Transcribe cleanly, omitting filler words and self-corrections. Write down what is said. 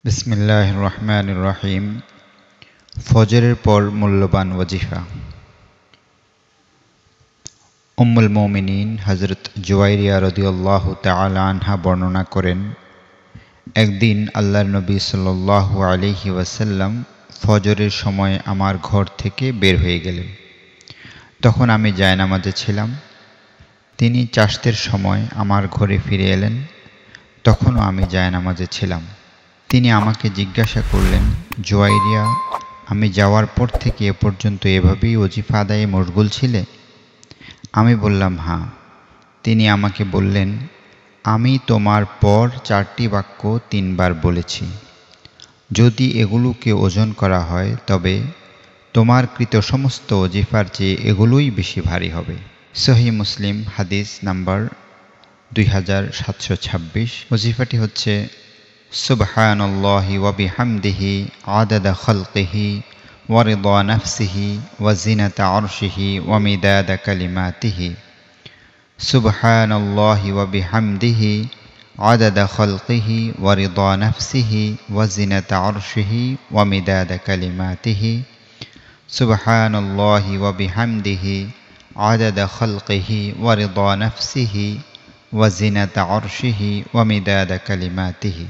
বিসমিল্লাহির রহমানির রহিম। ফজরের পর মূল্যবান ওয়াজিফা। উম্মুল মুমিনিন হযরত জুওয়াইরিয়া রাদিয়াল্লাহু তাআলা আনহা বর্ণনা করেন, একদিন আল্লাহর নবী সাল্লাল্লাহু আলাইহি ওয়াসাল্লাম ফজরের সময় আমার ঘর থেকে বের হয়ে গেলেন। তখন আমি জায়নামাজে ছিলাম। তিনি চাশতের সময় আমার ঘরে ফিরে এলেন। তখনও আমি জায়নামাজে ছিলাম। তিনি আমাকে জিজ্ঞাসা করলেন, জুওয়াইরিয়া, আমি যাওয়ার পর থেকে এ পর্যন্ত এভাবেই ওজিফা আদায়ে মশগুল ছিলে? আমি বললাম, হ্যাঁ। তিনি আমাকে বললেন, আমি তোমার পর 4টি বাক্য 3 বার বলেছি। যদি এগুলোকে ওজন করা হয় তবে তোমার কৃত সমস্ত ওজিফার চেয়ে এগুলোই বেশি ভারী হবে। সহিহ মুসলিম হাদিস নাম্বার 2726। ওজিফাটি হচ্ছে সুবহানাল্লাহি ওয়া বিহামদিহি আদাদা খালকিহি ওয়া রিদা নাফসিহি ওয়া জিনাতা আরশিহি ওয়া মিদাদা কালিমাতিহি। সুবহানাল্লাহি ওয়া বিহামদিহি আদাদা খালকিহি ওয়া রিদা নাফসিহি ওয়া জিনাতা আরশিহি ওয়া মিদাদা কালিমাতিহি। সুবহানাল্লাহি ওয়া বিহামদিহি আদাদা খালকিহি ওয়া রিদা নাফসিহি ওয়া জিনাতা আরশিহি ওয়া মিদাদা কালিমাতিহি।